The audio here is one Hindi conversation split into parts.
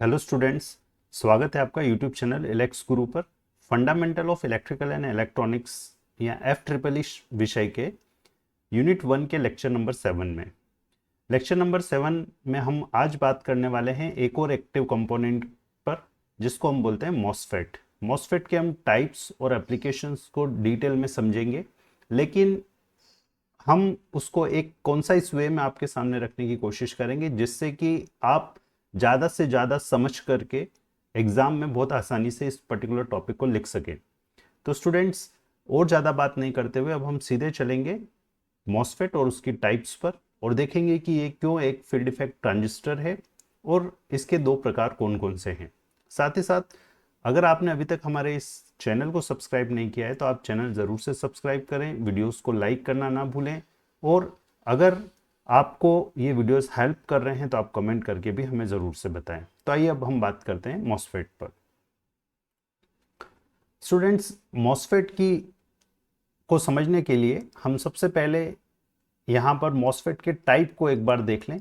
हेलो स्टूडेंट्स, स्वागत है आपका यूट्यूब चैनल इलेक्स गुरु पर। Fundamental of electrical and electronics या FEEE विषय के यूनिट 1 के लेक्चर नंबर 7 में। लेक्चर नंबर 7 में हम आज बात करने वाले हैं एक और एक्टिव कंपोनेंट पर, जिसको हम बोलते हैं मॉसफेट। मॉसफेट के हम टाइप्स और एप्लीकेशंस को डिटेल में समझेंगे, लेकिन हम उसको एक कॉन्साइज वे में आपके सामने रखने की कोशिश करेंगे, जिससे कि आप ज़्यादा से ज़्यादा समझ करके एग्ज़ाम में बहुत आसानी से इस पर्टिकुलर टॉपिक को लिख सकें। तो स्टूडेंट्स, और ज़्यादा बात नहीं करते हुए अब हम सीधे चलेंगे मॉसफेट और उसकी टाइप्स पर और देखेंगे कि ये क्यों एक फील्ड इफेक्ट ट्रांजिस्टर है और इसके दो प्रकार कौन कौन से हैं। साथ ही साथ अगर आपने अभी तक हमारे इस चैनल को सब्सक्राइब नहीं किया है तो आप चैनल ज़रूर से सब्सक्राइब करें, वीडियोस को लाइक करना ना भूलें, और अगर आपको ये वीडियोस हेल्प कर रहे हैं तो आप कमेंट करके भी हमें ज़रूर से बताएं। तो आइए अब हम बात करते हैं मॉसफेट पर। स्टूडेंट्स, मॉसफेट की को समझने के लिए हम सबसे पहले यहाँ पर मॉसफेट के टाइप को एक बार देख लें,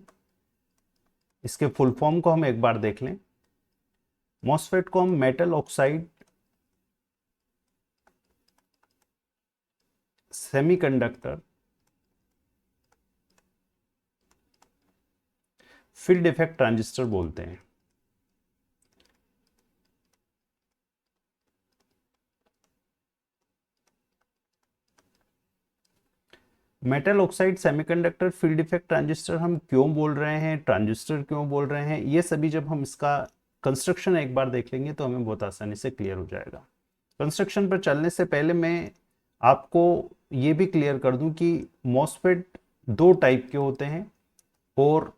इसके फुल फॉर्म को हम एक बार देख लें। मॉसफेट को हम metal oxide semiconductor field effect transistor बोलते हैं। Metal oxide semiconductor field effect transistor हम क्यों बोल रहे हैं, ट्रांजिस्टर क्यों बोल रहे हैं, ये सभी जब हम इसका कंस्ट्रक्शन एक बार देख लेंगे तो हमें बहुत आसानी से क्लियर हो जाएगा। कंस्ट्रक्शन पर चलने से पहले मैं आपको ये भी क्लियर कर दूं कि मॉसफेट दो टाइप के होते हैं, और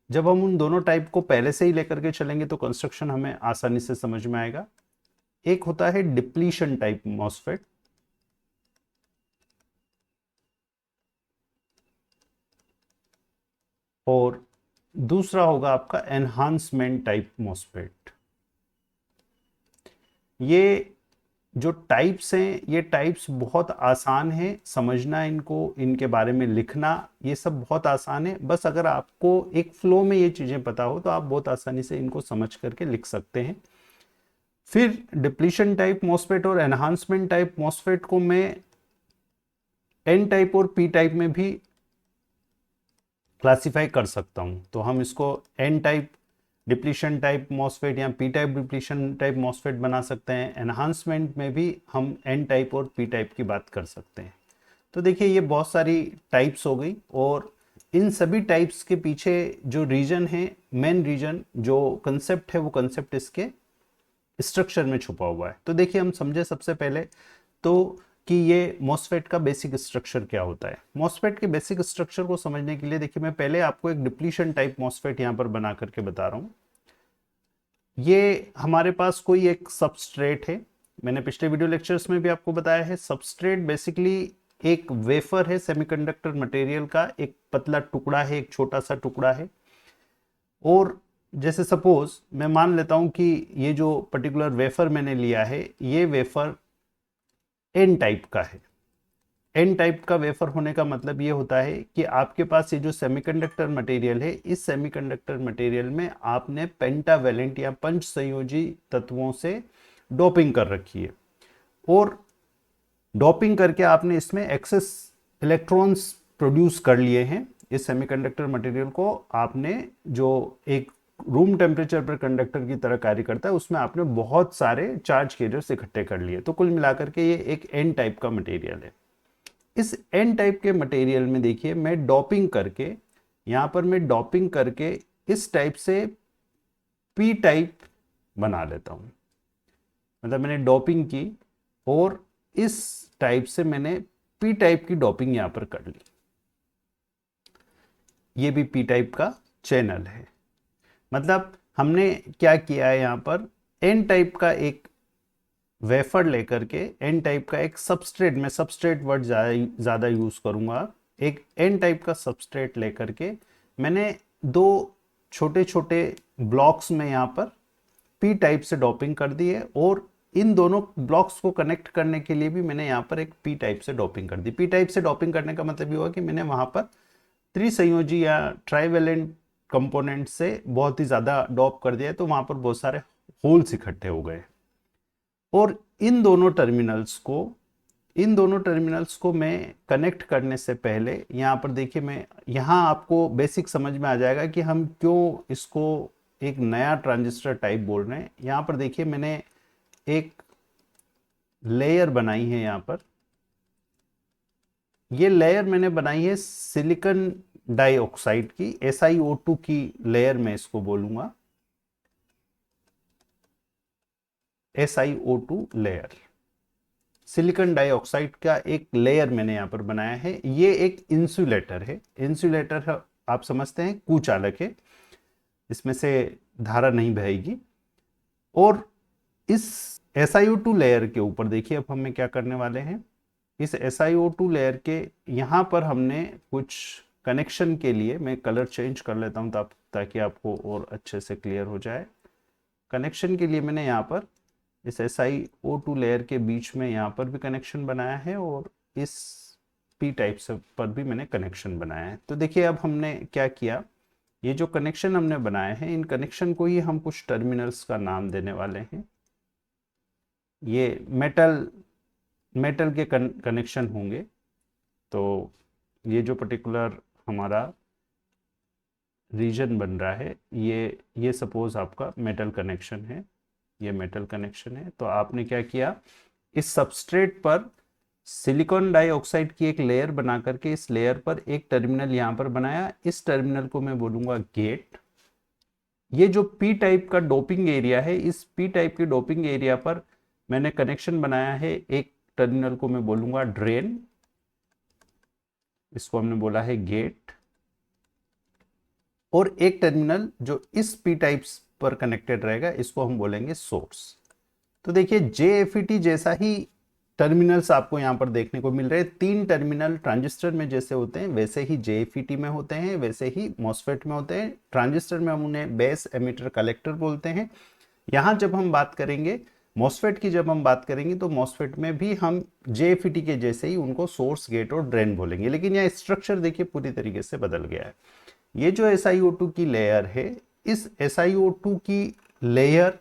जब हम उन दोनों टाइप को पहले से ही लेकर के चलेंगे तो कंस्ट्रक्शन हमें आसानी से समझ में आएगा। एक होता है डिप्लीशन टाइप मॉसफेट, और दूसरा होगा आपका एनहांसमेंट टाइप मॉसफेट। ये जो टाइप्स हैं, ये टाइप्स बहुत आसान है समझना, इनको इनके बारे में लिखना, ये सब बहुत आसान है। बस अगर आपको एक फ्लो में ये चीज़ें पता हो तो आप बहुत आसानी से इनको समझ करके लिख सकते हैं। फिर डिप्लीशन टाइप मॉसफेट और एनहांसमेंट टाइप मॉसफेट को मैं एन टाइप और पी टाइप में भी क्लासिफाई कर सकता हूं। तो हम इसको N type depletion type MOSFET या P type depletion type MOSFET बना सकते हैं। एनहांसमेंट में भी हम एन टाइप और पी टाइप की बात कर सकते हैं। तो देखिए, ये बहुत सारी टाइप्स हो गई, और इन सभी टाइप्स के पीछे जो रीजन है, मेन रीजन जो कंसेप्ट है, वो कंसेप्ट इसके स्ट्रक्चर में छुपा हुआ है। तो देखिए, हम समझे सबसे पहले तो कि ये मॉसफेट का बेसिक स्ट्रक्चर क्या होता है। मॉसफेट के बेसिक स्ट्रक्चर को समझने के लिए देखिए, मैं पहले आपको एक डिप्लीशन टाइप मॉसफेट यहाँ पर बना करके बता रहा हूँ। ये हमारे पास कोई एक सबस्ट्रेट है, मैंने पिछले वीडियो लेक्चर्स में भी आपको बताया है। सबस्ट्रेट बेसिकली एक वेफर है, सेमीकंडक्टर मटेरियल का एक पतला टुकड़ा है, एक छोटा सा टुकड़ा है। और जैसे सपोज मैं मान लेता हूं कि ये जो पर्टिकुलर वेफर मैंने लिया है, ये वेफर एन टाइप का है। एन टाइप का वेफर होने का मतलब ये होता है कि आपके पास ये जो सेमीकंडक्टर मटेरियल है, इस सेमीकंडक्टर मटेरियल में आपने पेंटावेलेंट या पंच संयोजी तत्वों से डोपिंग कर रखी है, और डोपिंग करके आपने इसमें एक्सेस इलेक्ट्रॉन्स प्रोड्यूस कर लिए हैं। इस सेमीकंडक्टर मटेरियल को आपने, जो एक रूम टेम्परेचर पर कंडक्टर की तरह कार्य करता है, उसमें आपने बहुत सारे चार्ज कैरियर्स इकट्ठे कर लिए। तो कुल मिलाकर के ये एक एन टाइप का मटेरियल है। इस एन टाइप के मटेरियल में देखिए, मैं डॉपिंग करके, यहां पर मैं डॉपिंग करके इस टाइप से पी टाइप बना लेता हूं। मतलब मैंने डॉपिंग की और इस टाइप से मैंने पी टाइप की डॉपिंग यहां पर कर ली। ये भी पी टाइप का चैनल है। मतलब हमने क्या किया है, यहां पर एन टाइप का एक वेफर लेकर के, एन टाइप का एक सबस्ट्रेट, में सबस्ट्रेट वर्ड ज़्यादा यूज़ करूँगा, एक एन टाइप का सबस्ट्रेट लेकर के मैंने दो छोटे छोटे ब्लॉक्स में यहाँ पर पी टाइप से डॉपिंग कर दी है, और इन दोनों ब्लॉक्स को कनेक्ट करने के लिए भी मैंने यहाँ पर एक पी टाइप से डॉपिंग कर दी। पी टाइप से डॉपिंग करने का मतलब ये हुआ कि मैंने वहाँ पर त्रिसंयोजी या ट्राइवेलेंट कंपोनेंट से बहुत ही ज़्यादा डॉप कर दिया है, तो वहाँ पर बहुत सारे होल्स इकट्ठे हो गए। और इन दोनों टर्मिनल्स को मैं कनेक्ट करने से पहले यहाँ पर देखिए, मैं यहाँ आपको बेसिक समझ में आ जाएगा कि हम क्यों इसको एक नया ट्रांजिस्टर टाइप बोल रहे हैं। यहाँ पर देखिए मैंने एक लेयर बनाई है, यहाँ पर ये लेयर मैंने बनाई है सिलिकॉन डाइऑक्साइड की, SiO2 की लेयर मैं इसको बोलूंगा, SiO2 लेयर। सिलिकॉन डाइऑक्साइड का एक लेयर मैंने यहाँ पर बनाया है। ये एक इंसुलेटर है। इंसुलेटर आप समझते हैं कुचालक है, इसमें से धारा नहीं बहेगी। और इस SiO2 लेयर के ऊपर देखिए अब हमें क्या करने वाले हैं, इस SiO2 लेयर के यहाँ पर हमने कुछ कनेक्शन के लिए, मैं कलर चेंज कर लेता हूँ ताकि आपको और अच्छे से क्लियर हो जाए। कनेक्शन के लिए मैंने यहाँ पर इस SiO2 लेयर के बीच में यहाँ पर भी कनेक्शन बनाया है, और इस P टाइप से पर भी मैंने कनेक्शन बनाया है। तो देखिए अब हमने क्या किया, ये जो कनेक्शन हमने बनाए हैं, इन कनेक्शन को ही हम कुछ टर्मिनल्स का नाम देने वाले हैं। ये मेटल के कनेक्शन होंगे। तो ये जो पर्टिकुलर हमारा रीजन बन रहा है, ये सपोज आपका मेटल कनेक्शन है, ये मेटल कनेक्शन है। तो आपने क्या किया, इस सबस्ट्रेट पर सिलिकॉन डाइऑक्साइड की एक लेयर बना करके इस लेयर पर एक टर्मिनल यहां पर बनाया। इस टर्मिनल को मैं बोलूंगा गेट। ये जो P टाइप का डोपिंग एरिया है, इस P टाइप के डोपिंग एरिया पर मैंने कनेक्शन बनाया है। एक टर्मिनल को मैं बोलूंगा ड्रेन, इसको हमने बोला है गेट। और एक टर्मिनल जो इस P टाइप्स पर कनेक्टेड रहेगा, इसको हम बोलेंगे सोर्स। तो देखिए JFET जैसा ही टर्मिनल्स आपको यहां पर देखने को मिल रहे हैं। 3 टर्मिनल ट्रांजिस्टर में जैसे होते हैं वैसे ही JFET में होते हैं, वैसे ही MOSFET में होते हैं। ट्रांजिस्टर में हम उन्हें बेस एमिटर कलेक्टर बोलते हैं। यहां जब हम बात करेंगे MOSFET की, जब हम बात करेंगे तो MOSFET में भी हम JFET के जैसे ही उनको सोर्स, गेट और ड्रेन बोलेंगे। लेकिन यहाँ स्ट्रक्चर देखिए पूरी तरीके से बदल गया है। ये जो SiO2 की लेयर है, इस SiO2 की लेयर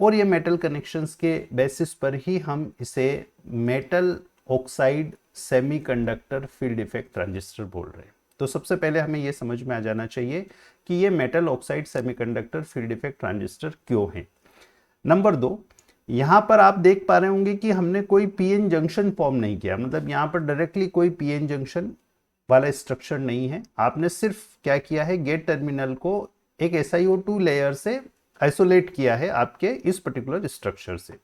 और ये मेटल कनेक्शंस के बेसिस पर ही हम इसे metal oxide semiconductor field effect transistor बोल रहे हैं। तो सबसे पहले हमें ये समझ में आ जाना चाहिए कि ये metal oxide semiconductor field effect transistor क्यों है। नंबर 2, यहां पर आप देख पा रहे होंगे कि हमने कोई PN जंक्शन फॉर्म नहीं किया, मतलब यहां पर डायरेक्टली कोई PN जंक्शन वाला स्ट्रक्चर नहीं है। आपने सिर्फ क्या किया है, गेट टर्मिनल को एक SiO2 लेयर से आइसोलेट किया है आपके इस पर्टिकुलर स्ट्रक्चर से।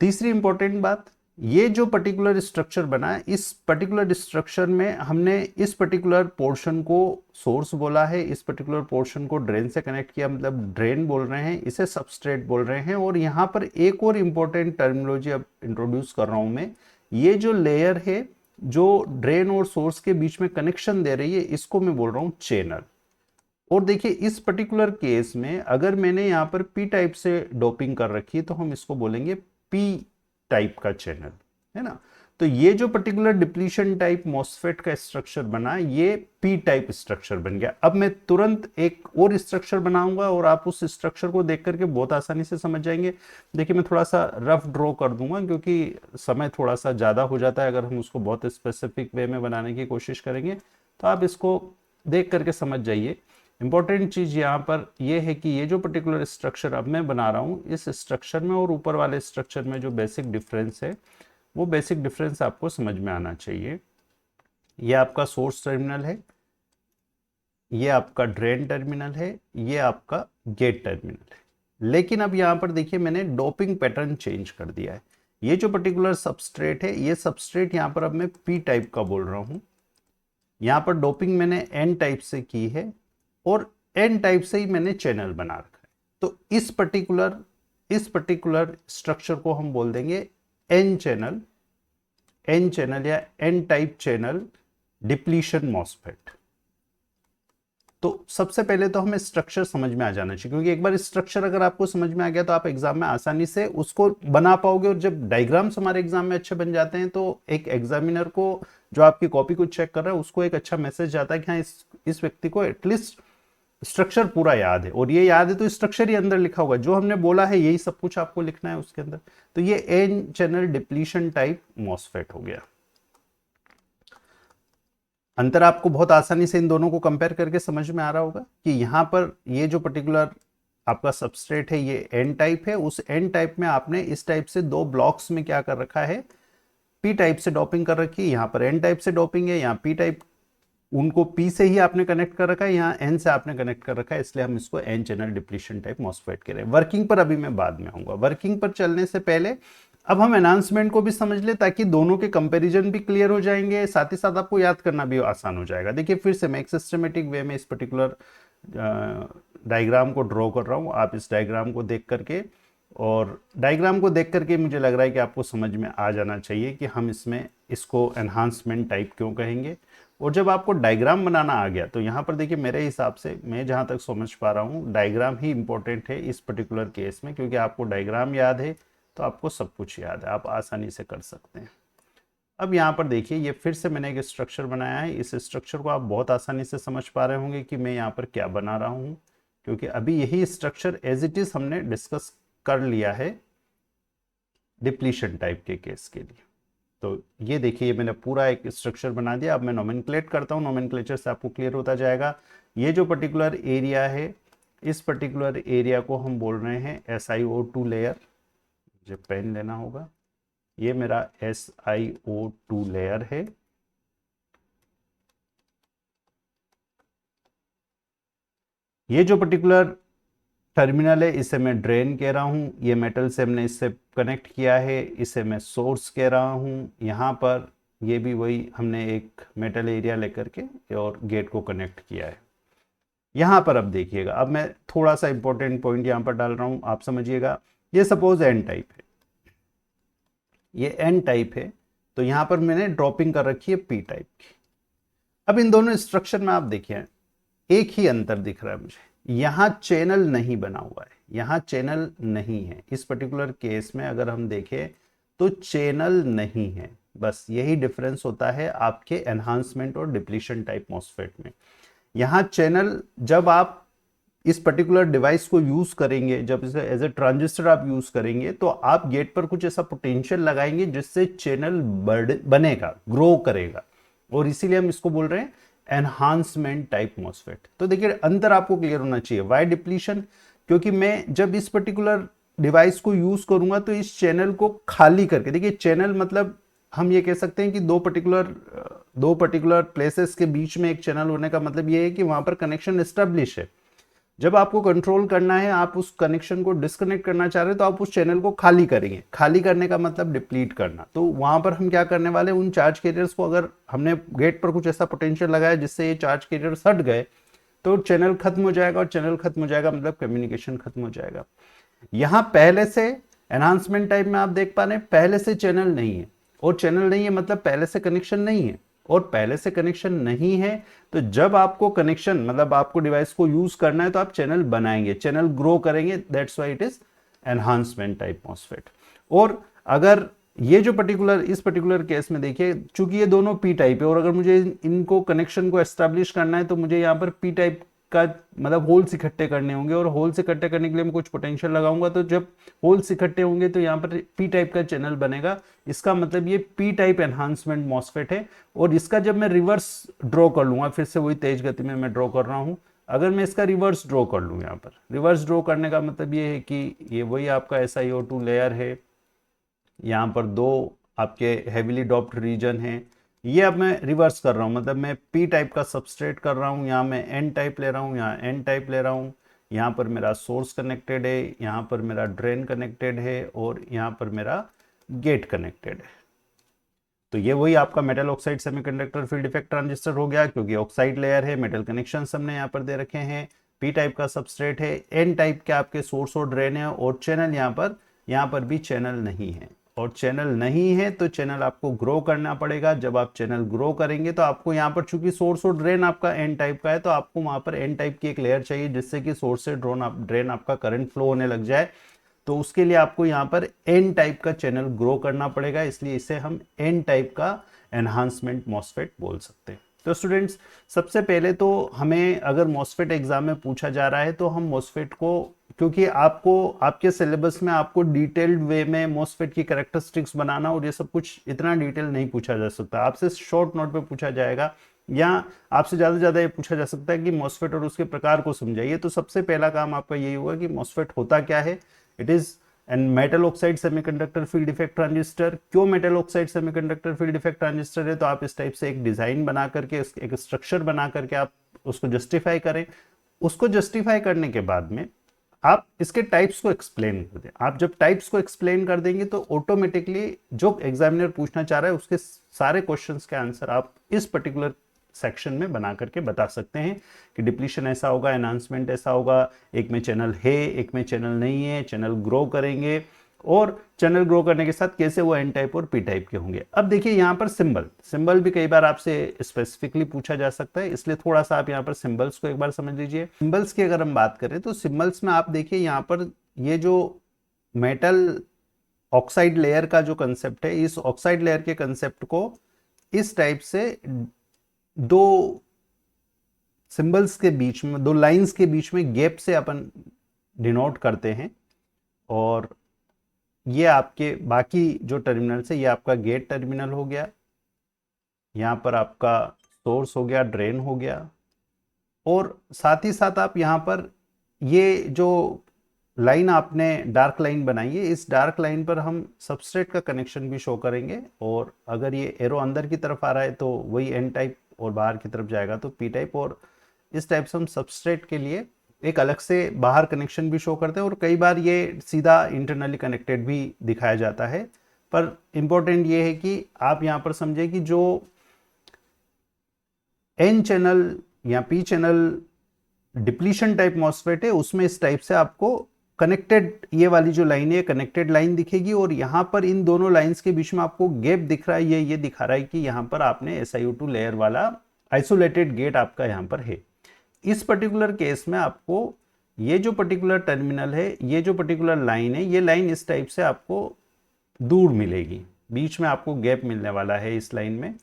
तीसरी इंपॉर्टेंट बात, ये जो पर्टिकुलर स्ट्रक्चर बना है, इस पर्टिकुलर स्ट्रक्चर में हमने इस पर्टिकुलर पोर्शन को सोर्स बोला है, इस पर्टिकुलर पोर्शन को ड्रेन से कनेक्ट किया, मतलब ड्रेन बोल रहे हैं, इसे सबस्ट्रेट बोल रहे हैं। और यहाँ पर एक और इंपॉर्टेंट टर्मिनोलॉजी अब इंट्रोड्यूस कर रहा हूं मैं, ये जो लेयर है जो ड्रेन और सोर्स के बीच में कनेक्शन दे रही है, इसको मैं बोल रहा हूं चैनल। और देखिए इस पर्टिकुलर केस में अगर मैंने यहाँ पर P टाइप से डोपिंग कर रखी है तो हम इसको बोलेंगे P टाइप का चैनल, है ना। तो ये जो पर्टिकुलर डिप्लीशन टाइप MOSFET का स्ट्रक्चर बना, ये P टाइप स्ट्रक्चर बन गया। अब मैं तुरंत एक और स्ट्रक्चर बनाऊंगा और आप उस स्ट्रक्चर को देख करके बहुत आसानी से समझ जाएंगे। देखिए मैं थोड़ा सा रफ ड्रॉ कर दूंगा क्योंकि समय थोड़ा सा ज़्यादा हो जाता है अगर हम उसको बहुत स्पेसिफिक वे में बनाने की कोशिश करेंगे। तो आप इसको देख करके समझ जाइए। इंपॉर्टेंट चीज यहाँ पर यह है कि ये जो पर्टिकुलर स्ट्रक्चर अब मैं बना रहा हूँ, इस स्ट्रक्चर में और ऊपर वाले स्ट्रक्चर में जो बेसिक डिफरेंस है, वो बेसिक डिफरेंस आपको समझ में आना चाहिए। ये आपका सोर्स टर्मिनल है, ये आपका ड्रेन टर्मिनल है, ये आपका गेट टर्मिनल है। लेकिन अब यहाँ पर देखिए मैंने डोपिंग पैटर्न चेंज कर दिया है। ये जो पर्टिकुलर सबस्ट्रेट है, ये सबस्ट्रेट यहाँ पर अब मैं P टाइप का बोल रहा हूँ। यहाँ पर डोपिंग मैंने N टाइप से की है और N टाइप से ही मैंने चैनल बना रखा है। तो इस पर्टिकुलर स्ट्रक्चर को हम बोल देंगे N चैनल या N type channel depletion MOSFET। तो सबसे पहले तो हमें स्ट्रक्चर समझ में आ जाना चाहिए, क्योंकि एक बार स्ट्रक्चर अगर आपको समझ में आ गया तो आप एग्जाम में आसानी से उसको बना पाओगे। और जब डायग्राम्स हमारे एग्जाम में अच्छे बन जाते हैं तो एक एग्जामिनर को, जो आपकी कॉपी को चेक कर रहा है, उसको एक अच्छा मैसेज जाता है कि हाँ इस व्यक्ति को एटलीस्ट स्ट्रक्चर पूरा याद है। और ये याद है तो स्ट्रक्चर ही अंदर लिखा होगा, जो हमने बोला है यही सब कुछ आपको लिखना है उसके अंदर। तो ये N channel depletion type MOSFET हो गया। अंतर आपको बहुत आसानी से इन दोनों को कंपेयर करके समझ में आ रहा होगा कि यहाँ पर ये जो पर्टिकुलर आपका सबस्ट्रेट है ये एन टाइप है, उस एन टाइप में आपने इस टाइप से दो ब्लॉक्स में क्या कर रखा है, पी टाइप से डोपिंग कर रखी है। यहाँ पर एन टाइप से डोपिंग है, यहाँ पी टाइप, उनको पी से ही आपने कनेक्ट कर रखा है, यहाँ एन से आपने कनेक्ट कर रखा है, इसलिए हम इसको N channel depletion type MOSFET कह रहे हैं। वर्किंग पर अभी मैं बाद में आऊंगा। वर्किंग पर चलने से पहले अब हम एनहांसमेंट को भी समझ ले, ताकि दोनों के कंपैरिजन भी क्लियर हो जाएंगे, साथ ही साथ आपको याद करना भी आसान हो जाएगा। देखिए फिर से मैं एक सिस्टमेटिक वे में इस पर्टिकुलर डायग्राम को ड्रॉ कर रहा हूँ। आप इस डायग्राम को देख करके, और डायग्राम को देख करके मुझे लग रहा है कि आपको समझ में आ जाना चाहिए कि हम इसमें इसको एनहांसमेंट टाइप क्यों कहेंगे। और जब आपको डायग्राम बनाना आ गया तो यहाँ पर देखिए मेरे हिसाब से, मैं जहाँ तक समझ पा रहा हूँ, डायग्राम ही इंपॉर्टेंट है इस पर्टिकुलर केस में, क्योंकि आपको डायग्राम याद है तो आपको सब कुछ याद है, आप आसानी से कर सकते हैं। अब यहाँ पर देखिए ये फिर से मैंने एक स्ट्रक्चर बनाया है। इस स्ट्रक्चर को आप बहुत आसानी से समझ पा रहे होंगे कि मैं यहाँ पर क्या बना रहा हूँ, क्योंकि अभी यही स्ट्रक्चर एज इट इज हमने डिस्कस कर लिया है डिप्लीशन टाइप के केस के लिए। तो ये देखिए मैंने पूरा एक स्ट्रक्चर बना दिया। अब मैं नोमेनक्लेट करता हूँ, नोमेनक्लेचर से आपको क्लियर होता जाएगा। ये जो पर्टिकुलर एरिया है, इस पर्टिकुलर एरिया को हम बोल रहे हैं SiO2 लेयर। मुझे पेन लेना होगा। ये मेरा SiO2 लेयर है। ये जो पर्टिकुलर टर्मिनल है इसे मैं ड्रेन कह रहा हूँ। ये मेटल से हमने इससे कनेक्ट किया है, इसे मैं सोर्स कह रहा हूँ। यहाँ पर ये भी वही, हमने एक मेटल एरिया लेकर के और गेट को कनेक्ट किया है। यहाँ पर अब देखिएगा, अब मैं थोड़ा सा इंपॉर्टेंट पॉइंट यहाँ पर डाल रहा हूँ, आप समझिएगा। ये सपोज एन टाइप है, ये एन टाइप है, तो यहाँ पर मैंने ड्रॉपिंग कर रखी है पी टाइप की। अब इन दोनों स्ट्रक्चर में आप देखिए एक ही अंतर दिख रहा है मुझे, यहाँ चैनल नहीं बना हुआ है, यहाँ चैनल नहीं है। इस पर्टिकुलर केस में अगर हम देखें तो चैनल नहीं है, बस यही डिफरेंस होता है आपके एनहांसमेंट और डिप्लीशन टाइप मॉसफेट में। यहाँ चैनल, जब आप इस पर्टिकुलर डिवाइस को यूज करेंगे, जब इसे एज ए ट्रांजिस्टर आप यूज करेंगे, तो आप गेट पर कुछ ऐसा पोटेंशियल लगाएंगे जिससे चैनल बनेगा, ग्रो करेगा, और इसीलिए हम इसको बोल रहे हैं एनहांसमेंट टाइप मॉसफेट। तो देखिए अंतर आपको क्लियर होना चाहिए। Why depletion? क्योंकि मैं जब इस पर्टिकुलर डिवाइस को यूज करूंगा तो इस चैनल को खाली करके, देखिए चैनल मतलब हम ये कह सकते हैं कि दो पर्टिकुलर प्लेसेस के बीच में एक चैनल होने का मतलब ये है कि वहां पर कनेक्शन एस्टेब्लिश है। जब आपको कंट्रोल करना है, आप उस कनेक्शन को डिस्कनेक्ट करना चाह रहे हैं, तो आप उस चैनल को खाली करेंगे। खाली करने का मतलब डिप्लीट करना। तो वहां पर हम क्या करने वाले, उन चार्ज कैरियर्स को, अगर हमने गेट पर कुछ ऐसा पोटेंशियल लगाया जिससे ये चार्ज कैरियर्स हट गए, तो चैनल खत्म हो जाएगा, और चैनल खत्म हो जाएगा मतलब कम्युनिकेशन खत्म हो जाएगा। यहां पहले से एनहांसमेंट टाइप में आप देख पा रहे हैं, पहले से चैनल नहीं है, और चैनल नहीं है मतलब पहले से कनेक्शन नहीं है, और पहले से कनेक्शन नहीं है तो जब आपको कनेक्शन, मतलब आपको डिवाइस को यूज करना है, तो आप चैनल बनाएंगे, चैनल ग्रो करेंगे। That's why it is enhancement type MOSFET. और अगर ये जो इस पर्टिकुलर केस में देखिए, चूंकि ये दोनों पी टाइप है, और अगर मुझे इनको कनेक्शन को एस्टैब्लिश करना है, तो मुझे यहाँ पर पी टाइप का मतलब होल्स इकट्ठे करने होंगे, और होल्स इकट्ठे करने के लिए मैं कुछ पोटेंशियल लगाऊंगा। तो जब होल्स इकट्ठे होंगे तो यहाँ पर पी टाइप का चैनल बनेगा। इसका मतलब ये पी टाइप एनहांसमेंट मॉसफेट है। और इसका जब मैं रिवर्स ड्रॉ कर लूंगा, फिर से वही तेज गति में मैं ड्रॉ कर रहा हूं, अगर मैं इसका रिवर्स ड्रॉ कर लूँ, यहाँ पर रिवर्स ड्रॉ करने का मतलब ये है कि ये वही आपका SiO2 लेयर है, यहाँ पर दो आपके हेवीली डॉप्ड रीजन हैं। ये अब मैं रिवर्स कर रहा हूँ, मतलब मैं पी टाइप का सबस्ट्रेट कर रहा हूँ, यहाँ मैं एन टाइप ले रहा हूँ, यहाँ एन टाइप ले रहा हूँ। यहाँ पर मेरा सोर्स कनेक्टेड है, यहाँ पर मेरा ड्रेन कनेक्टेड है, और यहाँ पर मेरा गेट कनेक्टेड है। तो ये वही आपका metal oxide semiconductor field effect transistor हो गया, क्योंकि ऑक्साइड लेयर है, मेटल कनेक्शन हमने यहाँ पर दे रखे हैं, पी टाइप का सबस्ट्रेट है, एन टाइप के आपके सोर्स और ड्रेन है, और चैनल यहाँ पर भी चैनल नहीं है। और चैनल नहीं है तो चैनल आपको ग्रो करना पड़ेगा। जब आप चैनल ग्रो करेंगे तो आपको यहाँ पर चूंकि सोर्स और ड्रेन आपका एन टाइप का है तो आपको वहां पर एन टाइप की एक लेयर चाहिए जिससे कि सोर्स से ड्रेन आपका करंट फ्लो होने लग जाए। तो उसके लिए आपको यहाँ पर एन टाइप का चैनल ग्रो करना पड़ेगा, इसलिए इसे हम एन टाइप का एनहांसमेंट मॉसफेट बोल सकते हैं। तो स्टूडेंट्स, सबसे पहले तो हमें अगर मॉसफेट एग्जाम में पूछा जा रहा है तो हम मॉसफेट को, क्योंकि आपको आपके सिलेबस में आपको डिटेल्ड वे में मॉसफेट की कैरेक्टरिस्टिक्स बनाना और ये सब कुछ इतना डिटेल नहीं पूछा जा सकता, आपसे शॉर्ट नोट पे पूछा जाएगा या आपसे ज़्यादा से ज़्यादा ये पूछा जा सकता है कि मॉसफेट और उसके प्रकार को समझाइए। तो सबसे पहला काम आपका यही होगा कि मॉसफेट होता क्या है। It is and metal oxide semiconductor field effect transistor. क्यों metal oxide semiconductor field effect transistor है, तो आप इस टाइप से एक डिजाइन बना करके, एक स्ट्रक्चर बना करके आप उसको जस्टिफाई करें। उसको जस्टिफाई करने के बाद में आप इसके टाइप्स को एक्सप्लेन कर दें। आप जब टाइप्स को एक्सप्लेन कर देंगे तो ऑटोमेटिकली जो एग्जामिनर पूछना चाह रहा है उसके सारे क्वेश्चंस के आंसर आप इस पर्टिकुलर सेक्शन में बना करके बता सकते हैं कि डिप्लीशन ऐसा होगा, एनहांसमेंट ऐसा होगा, एक में चैनल है, एक में चैनल नहीं है, चैनल ग्रो करेंगे और चैनल ग्रो करने के साथ कैसे वो एन टाइप और पी टाइप के होंगे। अब देखिए यहाँ पर सिंबल भी कई बार आपसे स्पेसिफिकली पूछा जा सकता है, इसलिए थोड़ा सा आप यहाँ पर सिंबल्स को एक बार समझ लीजिए। सिंबल्स की अगर हम बात करें तो सिंबल्स में आप देखिए यहाँ पर ये जो मेटल ऑक्साइड लेयर का जो कंसेप्ट है, इस ऑक्साइड लेयर के कंसेप्ट को इस टाइप से दो सिंबल्स के बीच में, दो लाइंस के बीच में गैप से अपन डिनोट करते हैं। और ये आपके बाकी जो टर्मिनल से, ये आपका गेट टर्मिनल हो गया, यहाँ पर आपका सोर्स हो गया, ड्रेन हो गया, और साथ ही साथ आप यहाँ पर ये जो लाइन आपने डार्क लाइन बनाई है, इस डार्क लाइन पर हम सबस्ट्रेट का कनेक्शन भी शो करेंगे। और अगर ये एरो अंदर की तरफ आ रहा है तो वही एन टाइप और बाहर की तरफ जाएगा तो पी टाइप। और इस टाइप से हम सबस्ट्रेट के लिए एक अलग से बाहर कनेक्शन भी शो करते हैं और कई बार ये सीधा इंटरनली कनेक्टेड भी दिखाया जाता है। पर इंपॉर्टेंट ये है कि आप यहाँ पर समझे कि जो एन चैनल या P channel depletion type MOSFET है उसमें इस टाइप से आपको कनेक्टेड, ये वाली जो लाइन है कनेक्टेड लाइन दिखेगी और यहाँ पर इन दोनों लाइंस के बीच में आपको गैप दिख रहा है, ये दिखा रहा है कि यहाँ पर आपने SiO2 लेयर वाला आइसोलेटेड गेट आपका यहाँ पर है। इस पर्टिकुलर केस में आपको ये जो पर्टिकुलर टर्मिनल है, ये जो पर्टिकुलर लाइन है, ये लाइन इस टाइप से आपको दूर मिलेगी, बीच में आपको गैप मिलने वाला है इस लाइन में।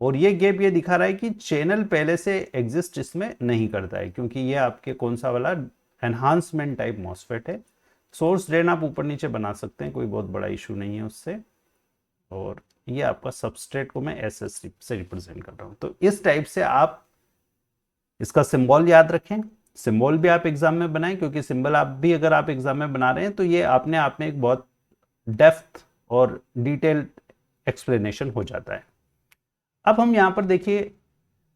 और ये गैप ये दिखा रहा है कि चैनल पहले से एग्जिस्ट इसमें नहीं करता है, क्योंकि ये आपके कौन सा वाला एनहांसमेंट टाइप मॉसफेट है। सोर्स ड्रेन आप ऊपर नीचे बना सकते हैं, कोई बहुत बड़ा इशू नहीं है उससे। और ये आपका सबस्ट्रेट को मैं SS से रिप्रेजेंट कर रहा हूँ। तो इस टाइप से आप इसका सिंबल याद रखें, सिंबल भी आप एग्जाम में बनाएं, क्योंकि सिंबल आप भी अगर आप एग्जाम में बना रहे हैं तो ये अपने आप में एक बहुत डेप्थ और डिटेल्ड एक्सप्लेनेशन हो जाता है। अब हम यहाँ पर देखिए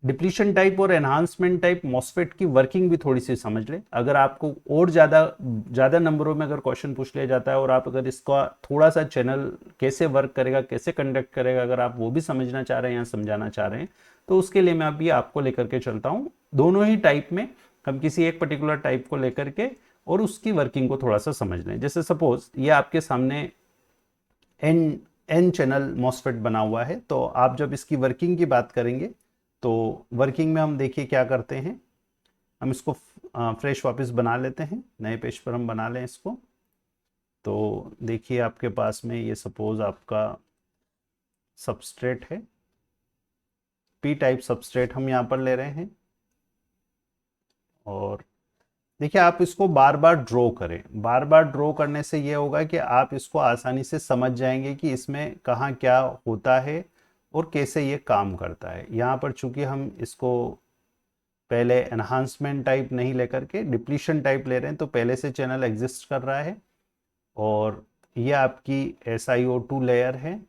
डिप्लीशन टाइप और एनहांसमेंट टाइप मॉसफेट की वर्किंग भी थोड़ी सी समझ लें। अगर आपको और ज़्यादा नंबरों में अगर क्वेश्चन पूछ लिया जाता है और आप अगर इसका थोड़ा सा चैनल कैसे वर्क करेगा, कैसे कंडक्ट करेगा, अगर आप वो भी समझना चाह रहे हैं या समझाना चाह रहे हैं तो उसके लिए मैं अभी आपको लेकर के चलता हूँ। दोनों ही टाइप में हम किसी एक पर्टिकुलर टाइप को लेकर के और उसकी वर्किंग को थोड़ा सा समझ लें। जैसे सपोज ये आपके सामने एन चैनल मॉसफेट बना हुआ है, तो आप जब इसकी वर्किंग की बात करेंगे तो वर्किंग में हम देखिए क्या करते हैं, हम इसको फ्रेश वापस बना लेते हैं, नए पेज पर हम बना लें इसको। तो देखिए आपके पास में ये सपोज आपका सबस्ट्रेट है, पी टाइप सबस्ट्रेट हम यहाँ पर ले रहे हैं। और देखिए आप इसको बार बार ड्रॉ करें, बार बार ड्रॉ करने से ये होगा कि आप इसको आसानी से समझ जाएंगे कि इसमें कहाँ क्या होता है और कैसे ये काम करता है। यहाँ पर चूंकि हम इसको पहले एनहांसमेंट टाइप नहीं लेकर के डिप्लीशन टाइप ले रहे हैं तो पहले से चैनल एग्जिस्ट कर रहा है। और ये आपकी SiO2 लेयर है,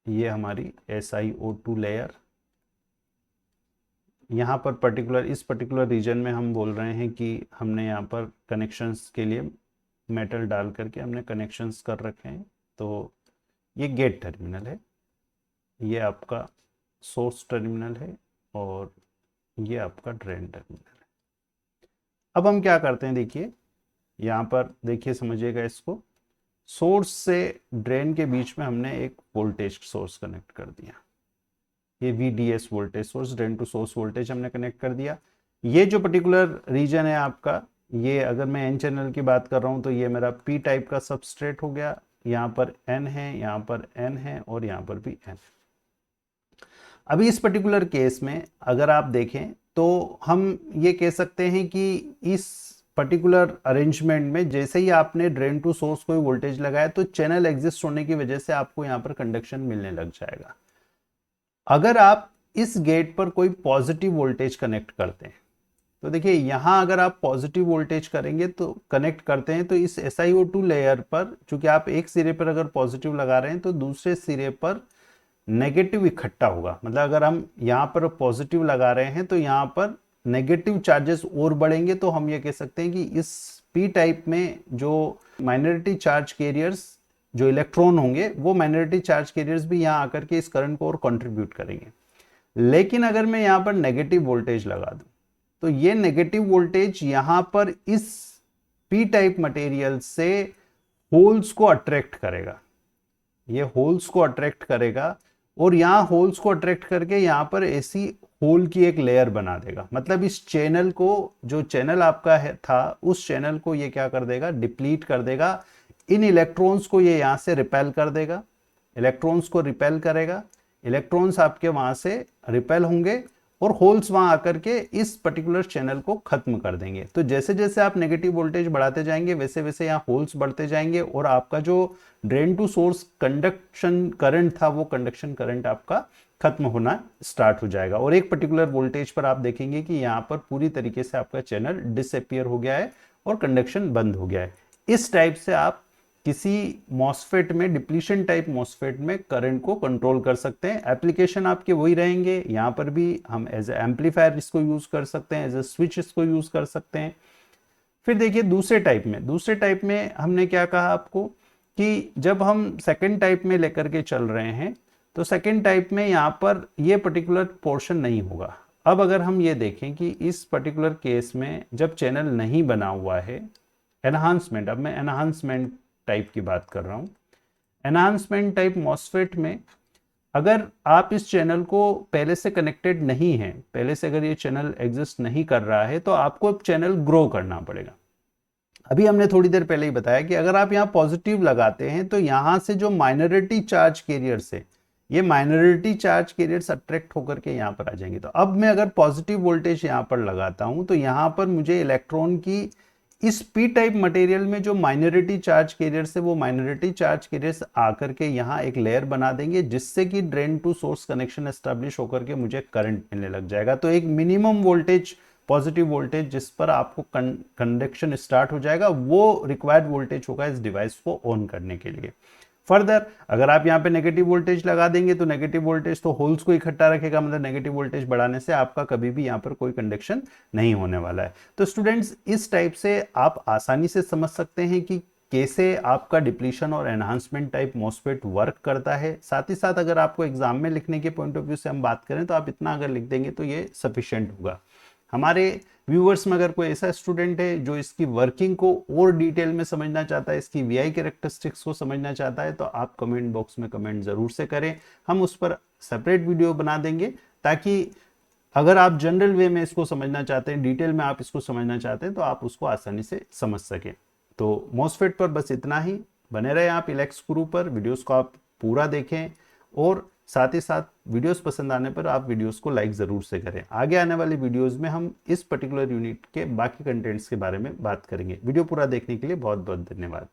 ये हमारी SiO2 लेयर। यहाँ पर पर्टिकुलर इस पर्टिकुलर रीजन में हम बोल रहे हैं कि हमने यहाँ पर कनेक्शंस के लिए मेटल डाल करके हमने कनेक्शंस कर रखे हैं। तो ये गेट टर्मिनल है, ये आपका सोर्स टर्मिनल है और ये आपका ड्रेन टर्मिनल है। अब हम क्या करते हैं देखिए, यहाँ पर देखिए, समझिएगा इसको, सोर्स से ड्रेन के बीच में हमने एक वोल्टेज सोर्स कनेक्ट कर दिया, ये VDS voltage source, drain to source voltage हमने कनेक्ट कर दिया। ये जो पर्टिकुलर रीजन है आपका, ये अगर मैं N चैनल की बात कर रहा हूँ तो ये मेरा P टाइप का सबस्ट्रेट हो गया, यहाँ पर N है, यहाँ पर N है और यहाँ पर भी N। अभी इस पर्टिकुलर केस में अगर आप देखें तो हम ये कह सकते हैं कि इस पर्टिकुलर अरेंजमेंट में जैसे ही आपने ड्रेन टू सोर्स कोई वोल्टेज लगाया तो चैनल एग्जिस्ट होने की वजह से आपको यहाँ पर कंडक्शन मिलने लग जाएगा। अगर आप इस गेट पर कोई पॉजिटिव वोल्टेज कनेक्ट करते हैं तो देखिए, यहां अगर आप पॉजिटिव वोल्टेज करेंगे तो कनेक्ट करते हैं तो इस SiO2 लेयर पर, चूंकि आप एक सिरे पर अगर पॉजिटिव लगा रहे हैं तो दूसरे सिरे पर नेगेटिव इकट्ठा होगा। मतलब अगर हम यहाँ पर पॉजिटिव लगा रहे हैं तो यहाँ पर नेगेटिव चार्जेस और बढ़ेंगे, तो हम ये कह सकते हैं कि इस P टाइप में जो माइनॉरिटी चार्ज कैरियर्स, जो इलेक्ट्रॉन होंगे, वो माइनॉरिटी चार्ज कैरियर्स भी यहाँ आकर के इस करंट को और कंट्रीब्यूट करेंगे। लेकिन अगर मैं यहाँ पर नेगेटिव वोल्टेज लगा दूं तो ये नेगेटिव वोल्टेज यहाँ पर इस P टाइप मटेरियल से होल्स को अट्रैक्ट करेगा, ये होल्स को अट्रैक्ट करेगा और यहाँ होल्स को अट्रैक्ट करके यहाँ पर ऐसी होल की एक लेयर बना देगा। मतलब इस चैनल को, जो चैनल आपका है था, उस चैनल को ये क्या कर देगा, डिप्लीट कर देगा। इन इलेक्ट्रॉन्स को ये यहाँ से रिपेल कर देगा, इलेक्ट्रॉन्स को रिपेल करेगा, इलेक्ट्रॉन्स आपके वहां से रिपेल होंगे और होल्स वहां आकर के इस पर्टिकुलर चैनल को खत्म कर देंगे। तो जैसे जैसे आप नेगेटिव वोल्टेज बढ़ाते जाएंगे वैसे वैसे यहाँ होल्स बढ़ते जाएंगे और आपका जो drain to source conduction current था वो कंडक्शन करंट आपका खत्म होना स्टार्ट हो जाएगा। और एक पर्टिकुलर वोल्टेज पर आप देखेंगे कि यहाँ पर पूरी तरीके से आपका चैनल डिसअपियर हो गया है और कंडक्शन बंद हो गया है। इस टाइप से आप किसी मॉसफेट में, डिप्लीशन टाइप मॉसफेट में करंट को कंट्रोल कर सकते हैं। एप्लीकेशन आपके वही रहेंगे, यहाँ पर भी हम एज ए एम्पलीफायर इसको यूज कर सकते हैं, एज ए स्विच इसको यूज कर सकते हैं। फिर देखिए दूसरे टाइप में हमने क्या कहा आपको कि जब हम सेकेंड टाइप में लेकर के चल रहे हैं तो सेकेंड टाइप में यहाँ पर ये पर्टिकुलर पोर्शन नहीं होगा। अब अगर हम ये देखें कि इस पर्टिकुलर केस में जब चैनल नहीं बना हुआ है, एनहांसमेंट, अब मैं एनहांसमेंट टाइप की बात कर रहा हूं, एनहांसमेंट टाइप मॉसफेट में अगर आप इस चैनल को पहले से कनेक्टेड नहीं है, पहले से अगर ये चैनल एग्जिस्ट नहीं कर रहा है तो आपको चैनल ग्रो करना पड़ेगा। अभी हमने थोड़ी देर पहले ही बताया कि अगर आप यहाँ पॉजिटिव लगाते हैं तो यहां से जो माइनॉरिटी चार्ज कैरियर्स है, ये माइनॉरिटी चार्ज कैरियर्स अट्रैक्ट होकर के यहाँ पर आ जाएंगे। तो अब मैं अगर पॉजिटिव वोल्टेज यहाँ पर लगाता हूं तो यहाँ पर मुझे इलेक्ट्रॉन की इस P टाइप मटेरियल में जो माइनॉरिटी चार्ज कैरियर्स है, वो माइनॉरिटी चार्ज कैरियर्स आकर के यहाँ एक लेयर बना देंगे जिससे कि drain to source connection establish होकर के मुझे करंट मिलने लग जाएगा। तो एक मिनिमम वोल्टेज, पॉजिटिव वोल्टेज जिस पर आपको कंडक्शन स्टार्ट हो जाएगा, वो रिक्वायर्ड वोल्टेज होगा इस डिवाइस को ऑन करने के लिए। फर्दर अगर आप यहाँ पे नेगेटिव वोल्टेज लगा देंगे तो नेगेटिव वोल्टेज तो होल्स को इकट्ठा रखेगा, मतलब नेगेटिव वोल्टेज बढ़ाने से आपका कभी भी यहाँ पर कोई कंडक्शन नहीं होने वाला है। तो स्टूडेंट्स, इस टाइप से आप आसानी से समझ सकते हैं कि कैसे आपका डिप्लीशन और एनहांसमेंट टाइप मॉसफेट वर्क करता है। साथ ही साथ अगर आपको एग्जाम में लिखने के पॉइंट ऑफ व्यू से हम बात करें तो आप इतना अगर लिख देंगे तो ये सफिशिएंट होगा। हमारे व्यूअर्स में अगर कोई ऐसा स्टूडेंट है जो इसकी वर्किंग को और डिटेल में समझना चाहता है, इसकी VI कैरेक्टरिस्टिक्स को समझना चाहता है, तो आप कमेंट बॉक्स में कमेंट जरूर से करें। हम उस पर सेपरेट वीडियो बना देंगे ताकि अगर आप जनरल वे में इसको समझना चाहते हैं, डिटेल में आप इसको समझना चाहते हैं, तो आप उसको आसानी से समझ सकें। तो मॉसफेट पर बस इतना ही। बने रहे आप इलेक्स गुरु पर, वीडियोस को आप पूरा देखें और साथ ही साथ वीडियोस पसंद आने पर आप वीडियोस को लाइक ज़रूर से करें। आगे आने वाली वीडियोस में हम इस पर्टिकुलर यूनिट के बाकी कंटेंट्स के बारे में बात करेंगे। वीडियो पूरा देखने के लिए बहुत बहुत धन्यवाद।